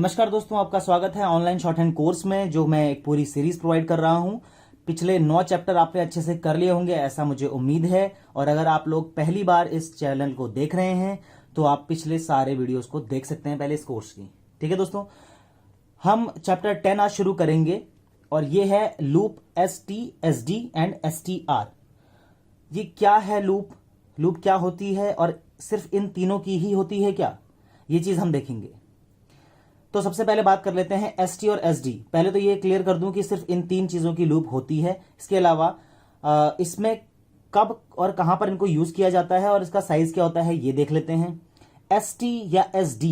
नमस्कार दोस्तों, आपका स्वागत है ऑनलाइन शॉर्टहैंड कोर्स में, जो मैं एक पूरी सीरीज प्रोवाइड कर रहा हूं। पिछले 9 चैप्टर आपने अच्छे से कर लिए होंगे, ऐसा मुझे उम्मीद है। और अगर आप लोग पहली बार इस चैनल को देख रहे हैं तो आप पिछले सारे वीडियोस को देख सकते हैं पहले इस कोर्स की। ठीक है दोस्तों, हम चैप्टर 10 आज शुरू करेंगे और ये है loop ST, SD and STR। ये क्या है लूप क्या होती है और सिर्फ इन तीनों की ही होती है क्या, ये चीज हम देखेंगे। तो सबसे पहले बात कर लेते हैं ST और SD। पहले तो ये क्लियर कर दूं कि सिर्फ इन 3 चीजों की लूप होती है। इसके अलावा इसमें कब और कहां पर इनको यूज किया जाता है और इसका साइज क्या होता है ये देख लेते हैं। ST या SD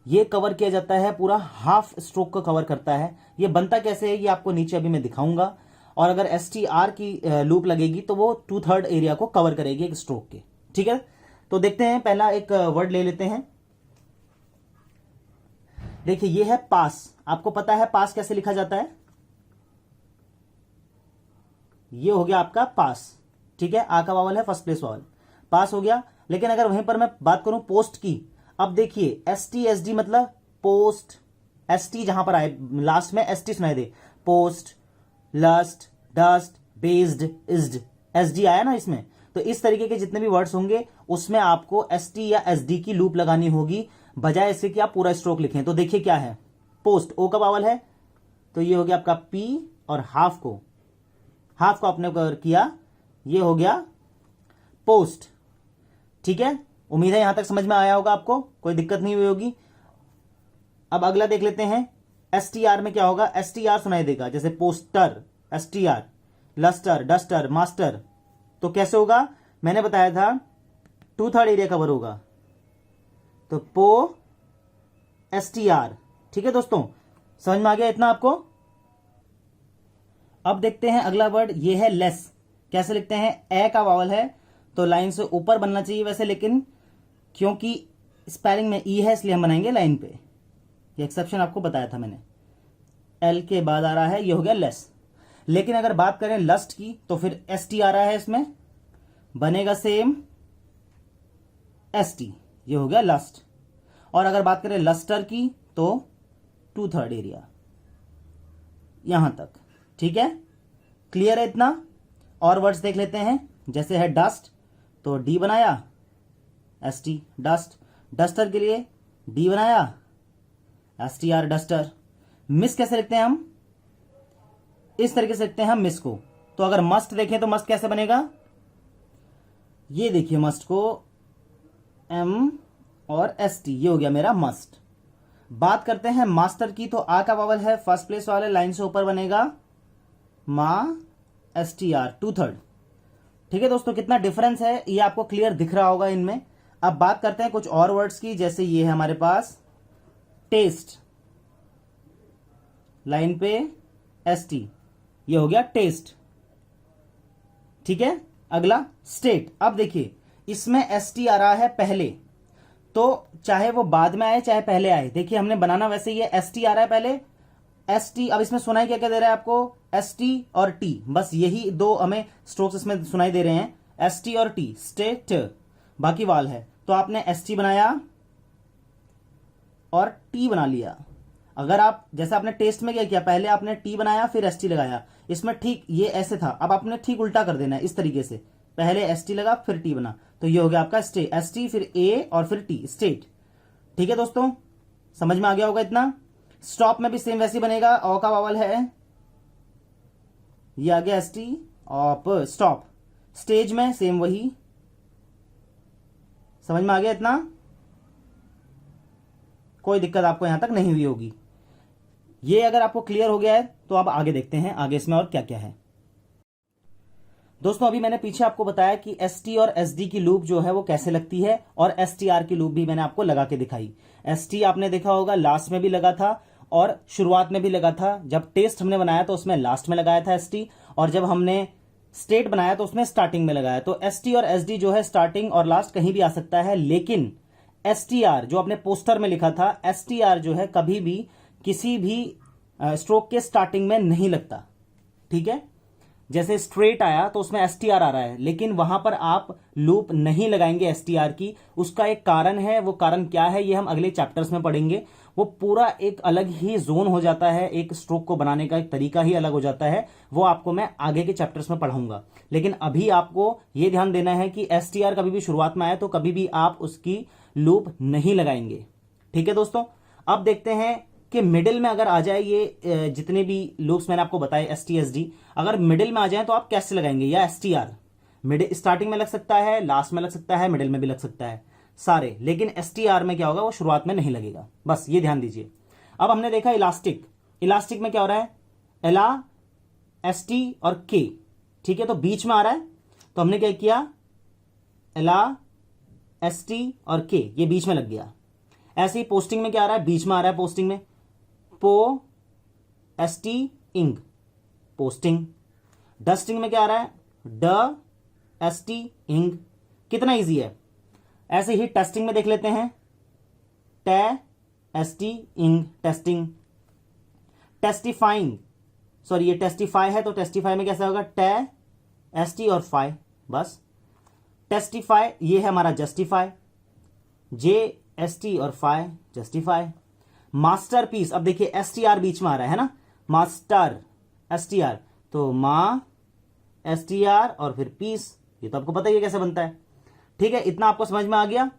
ये कवर किया जाता है, पूरा हाफ स्ट्रोक को कवर करता है। ये बनता कैसे है ये आपको नीचे अभी मैं दिखाऊंगा। और अगर STR की लूप लगेगी तो वो 2/3 एरिया को कवर करेगी एक स्ट्रोक के। ठीक है, तो देखते हैं। पहला एक वर्ड ले लेते हैं। देखिए ये है पास। आपको पता है पास कैसे लिखा जाता है, ये हो गया आपका पास। ठीक है, आ का वावल है फर्स्ट प्लेस वावल, पास हो गया। लेकिन अगर वहीं पर मैं बात करूं पोस्ट की, अब देखिए ST SD मतलब पोस्ट। ST जहां पर आए लास्ट में ST सुनाई दे, पोस्ट, लस्ट, डस्ट, बेस्ड, इज्ड, SD आया ना इसमें। तो इस तरीके के जितने भी वर्ड्स होंगे उसमें आपको ST या SD की लूप लगानी होगी, बजाय इससे कि आप पूरा स्ट्रोक लिखें। तो देखिए क्या है, पोस्ट ओ का वावल है तो ये हो गया आपका P, और हाफ को आपने कवर किया, ये हो गया पोस्ट। ठीक है, उम्मीद है यहां तक समझ में आया होगा, आपको कोई दिक्कत नहीं हुई होगी। अब अगला देख लेते हैं। STR में क्या होगा, STR सुनाई देगा जैसे poster, STR, lustre, duster, master. तो कैसे होगा, मैंने बताया था 2/3 एरिया कवर होगा, तो पो STR। ठीक है दोस्तों, समझ में आ गया इतना आपको। अब देखते हैं अगला वर्ड, ये है लेस। कैसे लिखते हैं, ए का वावल है तो लाइन से ऊपर बनना चाहिए वैसे, लेकिन क्योंकि स्पेलिंग में ई है इसलिए हम बनाएंगे लाइन पे। ये एक्सेप्शन आपको बताया था मैंने, एल के बाद आ रहा है, ये हो गया लेस। लेकिन अगर बात करें लस्ट की तो फिर ST आ रहा है, इसमें बनेगा सेम ST, ये हो गया लस्ट। और अगर बात करें लस्टर की तो 2/3 एरिया यहां तक। ठीक है, क्लियर है इतना। और वर्ड्स देख लेते हैं, जैसे है डस्ट तो D बनाया ST, डस्ट। डस्टर के लिए D बनाया STR, डस्टर। मिस कैसे लिखते हैं हम, इस तरीके से लिखते हैं हम मिस को। तो अगर मस्ट देखें तो मस्ट कैसे बनेगा, ये देखिए मस्ट को M और ST, ये हो गया मेरा मस्ट। बात करते हैं मास्टर की, तो आ का वावल है फर्स्ट प्लेस वाले, लाइन से ऊपर बनेगा मा STR, 2/3। ठीक है दोस्तों, कितना डिफरेंस है ये आपको क्लियर दिख रहा होगा इनमें। अब बात करते हैं कुछ और वर्ड्स की, जैसे ये है हमारे पास टेस्ट, लाइन पे ST, ये हो गया टेस्ट। ठीक है, अगला स्टेट। अब देखिए इसमें ST आ रहा है पहले, तो चाहे वो बाद में आए चाहे पहले आए, देखिए हमने बनाना वैसे ही है। ST आ रहा है पहले, ST। अब इसमें सुनाई क्या क्या दे रहा है आपको, ST और T, बस यही दो हमें स्ट्रोक्स इसमें सुनाई दे रहे हैं, ST और T, स्टेट। बाकी वाल है तो आपने ST बनाया और T बना लिया। अगर आप जैसे आपने टेस्ट में क्या किया, पहले आपने T बनाया फिर ST लगाया, इसमें ठीक ये ऐसे था, अब आपने ठीक उल्टा कर देना है इस तरीके से, पहले ST लगा फिर T बना, तो ये हो गया आपका स्टे, ST फिर A और फिर T, स्टेट। ठीक है दोस्तों, समझ में आ गया होगा इतना। स्टॉप में भी सेम वैसे बनेगा, ओ का वावल है, ये आ गया ST ऑप, स्टॉप। स्टेज में सेम वही, समझ में आ गया इतना, कोई दिक्कत आपको यहां तक नहीं हुई होगी। ये अगर आपको क्लियर हो गया है तो अब आगे देखते हैं आगे इसमें और क्या क्या है। दोस्तों अभी मैंने पीछे आपको बताया कि ST और SD की लूप जो है वो कैसे लगती है, और STR की लूप भी मैंने आपको लगा के दिखाई। ST आपने देखा होगा लास्ट में भी लगा था और शुरुआत में भी लगा था। जब टेस्ट हमने बनाया तो उसमें लास्ट में लगाया था ST, और जब हमने स्टेट बनाया तो उसमें स्टार्टिंग में लगाया। तो ST और SD जो है स्टार्टिंग और लास्ट कहीं भी आ सकता है, लेकिन STR जो आपने पोस्टर में लिखा था, STR जो है कभी भी किसी भी स्ट्रोक के स्टार्टिंग में नहीं लगता। ठीक है, जैसे स्ट्रेट आया तो उसमें STR आ रहा है, लेकिन वहां पर आप लूप नहीं लगाएंगे STR की। उसका एक कारण है, वो कारण क्या है ये हम अगले चैप्टर्स में पढ़ेंगे। वो पूरा एक अलग ही जोन हो जाता है, एक स्ट्रोक को बनाने का एक तरीका ही अलग हो जाता है। वो आपको मैं आगे के चैप्टर्स में पढ़ाऊंगा। लेकिन अभी आपको ये ध्यान देना है कि STR कभी भी शुरुआत में आए तो कभी भी आप उसकी लूप नहीं लगाएंगे। ठीक है दोस्तों, अब देखते हैं कि मिडिल में अगर आ जाए ये जितने भी लूप्स मैंने आपको बताए ST SD, अगर मिडिल में आ जाए तो आप कैसे लगाएंगे, या STR मिडिल स्टार्टिंग में लग सकता है, लास्ट में लग सकता है, मिडिल में भी लग सकता है सारे, लेकिन STR में क्या होगा, वो शुरुआत में नहीं लगेगा, बस ये ध्यान दीजिए। अब हमने देखा इलास्टिक, इलास्टिक में क्या हो रहा है, एला ST और K, ठीक है, तो बीच में आ रहा है, तो हमने क्या किया, एला ST और K ये बीच में लग गया। ऐसे ही पोस्टिंग में क्या आ रहा है, बीच में आ रहा है, पोस्टिंग में पो ST इंग पोस्टिंग। डस्टिंग में क्या आ रहा है, ड ST इंग। कितना इजी है। ऐसे ही टेस्टिंग में देख लेते हैं, टे ST इंग टेस्टिंग। टेस्टिफाइंग, सॉरी ये टेस्टिफाई है, तो टेस्टिफाई में कैसा होगा, टे ST और फाई, बस। टेस्टिफाई ये है हमारा जस्टिफाई, JST और फाई जस्टिफाई। मास्टरपीस, अब देखिए STR बीच में आ रहा है ना, मास्टर STR, तो मा STR और फिर पीस, ये तो आपको पता ही है कैसे बनता है। ठीक है, इतना आपको समझ में आ गया,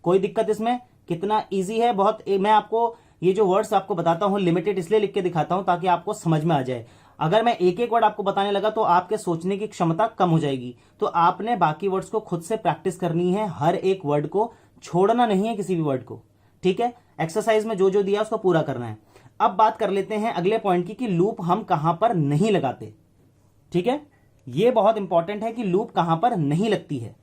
कोई दिक्कत इसमें, कितना इजी है बहुत। मैं आपको ये जो वर्ड्स आपको बताता हूं लिमिटेड इसलिए लिख के दिखाता हूं ताकि आपको समझ में आ जाए। अगर मैं एक एक वर्ड आपको बताने लगा तो आपके सोचने की क्षमता कम हो जाएगी, तो आपने बाकी वर्ड्स को खुद से प्रैक्टिस करनी है, हर एक वर्ड को छोड़ना नहीं है, किसी भी वर्ड को। ठीक है, एक्सरसाइज में जो जो दिया उसको पूरा करना है। अब बात कर लेते हैं अगले पॉइंट की कि लूप हम कहां पर नहीं लगाते। ठीक है, यह बहुत इंपॉर्टेंट है कि लूप कहां पर नहीं लगती है।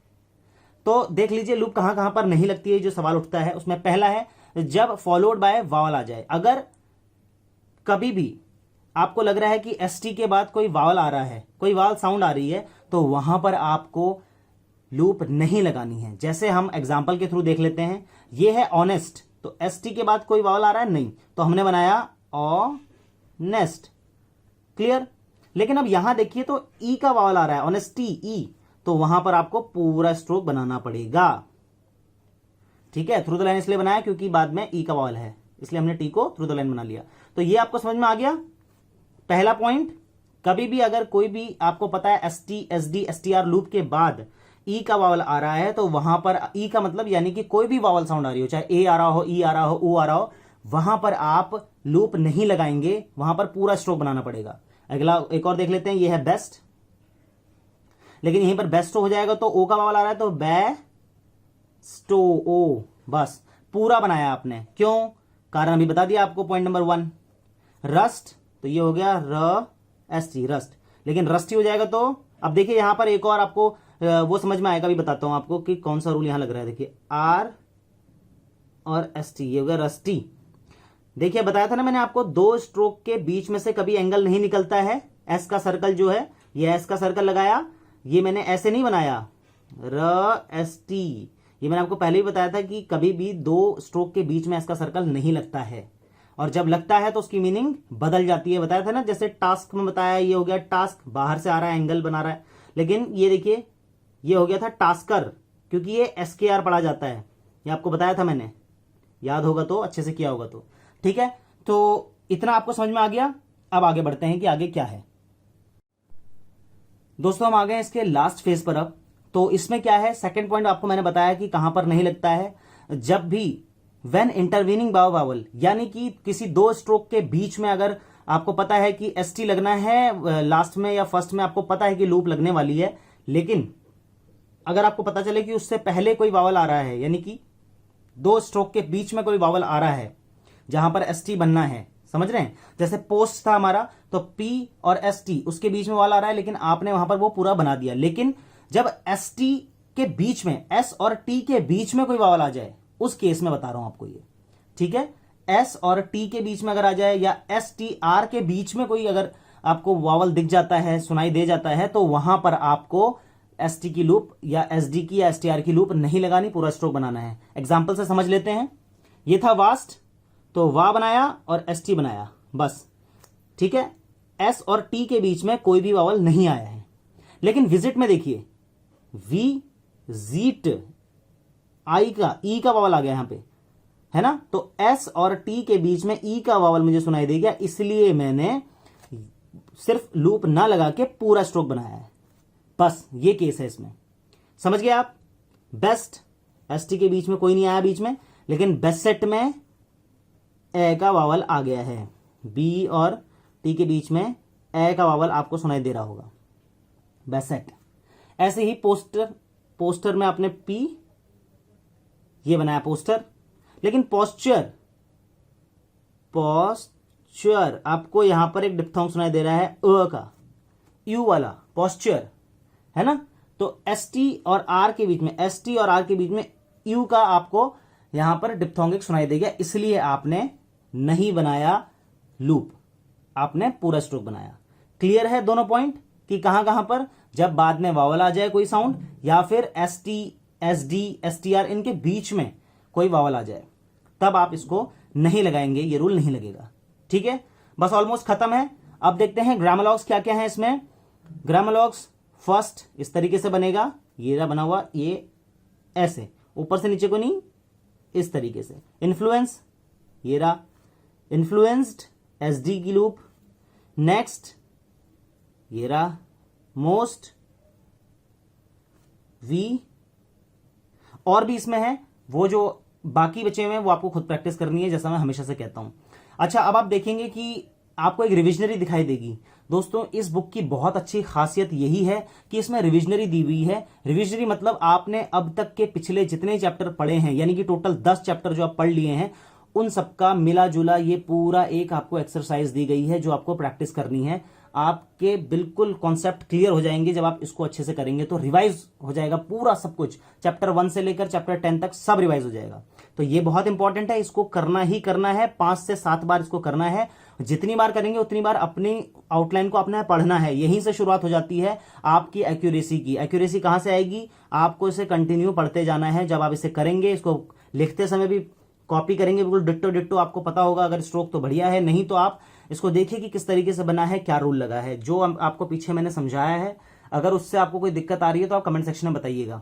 तो देख लीजिए लूप कहां कहां पर नहीं लगती है, जो सवाल उठता है उसमें पहला है जब फॉलोड बाय वावल आ जाए। अगर कभी भी आपको लग रहा है कि ST के बाद कोई वावल आ रहा है, कोई वावल साउंड आ रही है, तो वहां पर आपको लूप नहीं लगानी है। जैसे हम एग्जाम्पल के थ्रू देख लेते हैं, यह है ऑनेस्ट, तो ST के बाद कोई वावल आ रहा है नहीं, तो हमने बनाया ऑनेस्ट, क्लियर। लेकिन अब यहां देखिए तो ई का वावल आ रहा है, ऑनेस्टी ई, तो वहां पर आपको पूरा स्ट्रोक बनाना पड़ेगा। ठीक है, थ्रू द लाइन इसलिए बनाया क्योंकि बाद में ई का वावल है, इसलिए हमने टी को थ्रू द लाइन बना लिया। तो ये आपको समझ में आ गया पहला पॉइंट। कभी भी अगर कोई भी आपको पता है ST SD STR लूप के बाद ई का वावल आ रहा है, तो वहां पर ई का मतलब यानी कि कोई भी वावल साउंड आ रही हो, चाहे ए आ रहा हो, ई आ रहा हो, ओ आ रहा हो, वहां पर आप लूप नहीं लगाएंगे, वहां पर पूरा स्ट्रोक बनाना पड़ेगा। अगला एक और देख लेते हैं, ये है बेस्ट, लेकिन यहीं पर बेस्ट हो जाएगा तो ओ का वावल आ रहा है, तो बेस्टो ओ, बस पूरा बनाया आपने। क्यों, कारण अभी बता दिया आपको, पॉइंट नंबर 1। रस्ट, तो ये हो गया RST रस्ट, लेकिन रस्टी हो जाएगा तो अब देखिए यहां पर एक और आपको वो समझ में आएगा, भी बताता हूं आपको कि कौन सा रूल यहां लग रहा है। देखिए R और ST, ये हो गया रस्टी। देखिए बताया था ना मैंने आपको, दो स्ट्रोक के बीच में से कभी एंगल नहीं निकलता है। S का सर्कल जो है, ये S का सर्कल लगाया, ये मैंने ऐसे नहीं बनाया, RST, ये मैंने आपको पहले ही बताया था कि कभी भी दो स्ट्रोक के बीच में S का सर्कल नहीं लगता है, और जब लगता है तो उसकी मीनिंग बदल जाती है। बताया था ना, जैसे टास्क में बताया, ये हो गया टास्क, बाहर से आ रहा है, एंगल बना रहा है, लेकिन ये देखिए ये हो गया था टास्कर, क्योंकि ये SKR पढ़ा जाता है, ये आपको बताया था मैंने, याद होगा तो, अच्छे से किया होगा तो। ठीक है, तो इतना आपको समझ में आ गया। अब आगे बढ़ते हैं कि आगे क्या है। दोस्तों हम आ गए इसके लास्ट फेज पर। अब तो इसमें क्या है, सेकंड पॉइंट आपको मैंने बताया कि कहां पर नहीं लगता है, जब भी व्हेन इंटरवीनिंग वावल, यानी कि किसी दो स्ट्रोक के बीच में अगर आपको पता है कि ST लगना है लास्ट में या फर्स्ट में, आपको पता है कि लूप लगने वाली है, लेकिन अगर आपको पता चले कि उससे पहले कोई वावल आ रहा है, यानी कि दो स्ट्रोक के बीच में कोई वावल आ रहा है जहां पर ST बनना है, समझ रहे हैं। जैसे पोस्ट था हमारा, तो P और ST उसके बीच में वावल आ रहा है, लेकिन आपने वहां पर वो पूरा बना दिया। लेकिन जब ST के बीच में, S और T के बीच में कोई वावल आ जाए, उस केस में बता रहा हूं आपको ये, ठीक है। S और T के बीच में अगर आ जाए, या STR के बीच में कोई अगर आपको वावल दिख जाता है, सुनाई दे जाता है, तो वहां पर आपको ST की लूप या SD की या STR की लूप नहीं लगानी, पूरा स्ट्रोक बनाना है। एग्जाम्पल से समझ लेते हैं। ये था वास्ट, तो वा बनाया और ST बनाया, बस, ठीक है। S और T के बीच में कोई भी वावल नहीं आया है। लेकिन विजिट में देखिए, विजिट, आई का, ई का वावल आ गया यहां पे, है ना। तो एस और टी के बीच में ई का वावल मुझे सुनाई दे गया, इसलिए मैंने सिर्फ लूप ना लगा के पूरा स्ट्रोक बनाया है। बस ये केस है इसमें, समझ गए आप। बेस्ट एस टी के बीच में कोई नहीं आया बीच में, लेकिन बेसेट में ए का वावल आ गया है। बी और टी के बीच में ए का वावल आपको सुनाई दे रहा होगा, बेसेट। ऐसे ही पोस्टर, पोस्टर में आपने पी ये बनाया पोस्टर, लेकिन पोस्चर, पोस्चर आपको यहां पर एक डिप्थोंग सुनाई दे रहा है अ का, यू वाला पोस्चर, है ना। तो एस टी और आर के बीच में, एस टी और आर के बीच में यू का आपको यहां पर डिप्थोंगिक सुनाई देगा, इसलिए आपने नहीं बनाया लूप, आपने पूरा स्ट्रोक बनाया। क्लियर है दोनों पॉइंट कि कहां कहां पर, जब बाद में वावल आ जाए कोई साउंड, या फिर S T, S D, S T R इनके बीच में कोई वावल आ जाए, तब आप इसको नहीं लगाएंगे, ये रूल नहीं लगेगा। ठीक है, बस ऑलमोस्ट खत्म है। अब देखते हैं ग्रामोलॉग्स क्या क्या है इसमें। ग्रामोलॉग्स फर्स्ट इस तरीके से बनेगा, ये रहा बना हुआ, ये ऐसे ऊपर से नीचे को नहीं, इस तरीके से। इन्फ्लुएंस, ये रहा इन्फ्लुएंस्ड, एस डी की लूप। नेक्स्ट ये रहा मोस्ट, वी, और भी इसमें है, वो जो बाकी बचे हुए हैं वो आपको खुद प्रैक्टिस करनी है, जैसा मैं हमेशा से कहता हूं। अच्छा, अब आप देखेंगे कि आपको एक रिविजनरी दिखाई देगी। दोस्तों, इस बुक की बहुत अच्छी खासियत यही है कि इसमें रिविजनरी दी हुई है। रिविजनरी मतलब आपने अब तक के पिछले जितने चैप्टर पढ़े हैं, यानी कि टोटल 10 चैप्टर जो आप पढ़ लिए हैं, उन सबका मिला जुला ये पूरा एक आपको एक्सरसाइज दी गई है जो आपको प्रैक्टिस करनी है। आपके बिल्कुल कॉन्सेप्ट क्लियर हो जाएंगे जब आप इसको अच्छे से करेंगे, तो रिवाइज हो जाएगा पूरा सब कुछ, चैप्टर 1 से लेकर चैप्टर 10 तक सब रिवाइज हो जाएगा। तो ये बहुत इंपॉर्टेंट है, इसको करना ही करना है, 5 से 7 बार इसको करना है। जितनी बार करेंगे उतनी बार अपनी आउटलाइन को अपने पढ़ना है। यहीं से शुरुआत हो जाती है आपकी एक्यूरेसी की। एक्यूरेसी कहां से आएगी? आपको इसे कंटिन्यू पढ़ते जाना है। जब आप इसे करेंगे, इसको लिखते समय भी कॉपी करेंगे, बिल्कुल डिट्टो डिट्टो आपको पता होगा। अगर स्ट्रोक तो बढ़िया है, नहीं तो आप इसको देखिए कि किस तरीके से बना है, क्या रूल लगा है। जो आपको पीछे मैंने समझाया है, अगर उससे आपको कोई दिक्कत आ रही है तो आप कमेंट सेक्शन में बताइएगा।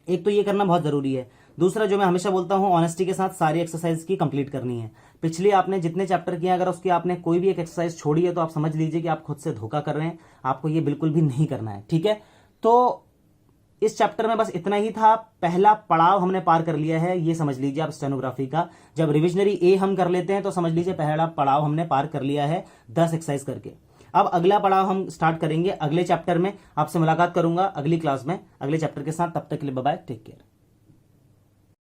एक तो ये करना बहुत जरूरी है। दूसरा, जो मैं हमेशा बोलता हूं, ऑनेस्टी के साथ सारी एक्सरसाइज की कंप्लीट करनी है। पिछले आपने जितने चैप्टर किए, अगर उसकी आपने कोई भी एक एक्सरसाइज छोड़ी है तो आप समझ लीजिए कि आप खुद से धोखा कर रहे हैं। आपको ये बिल्कुल भी नहीं करना है, ठीक है। तो इस चैप्टर में बस इतना ही था। पहला पड़ाव हमने पार कर लिया है, ये समझ लीजिए आप स्टेनोग्राफी का। जब रिविजनरी ए हम कर लेते हैं तो समझ लीजिए पहला पड़ाव हमने पार कर लिया है 10 एक्सरसाइज करके। अब अगला पड़ाव हम स्टार्ट करेंगे अगले चैप्टर में। आपसे मुलाकात करूंगा अगली क्लास में अगले चैप्टर के साथ। तब तक के लिए बाय बाय, टेक केयर।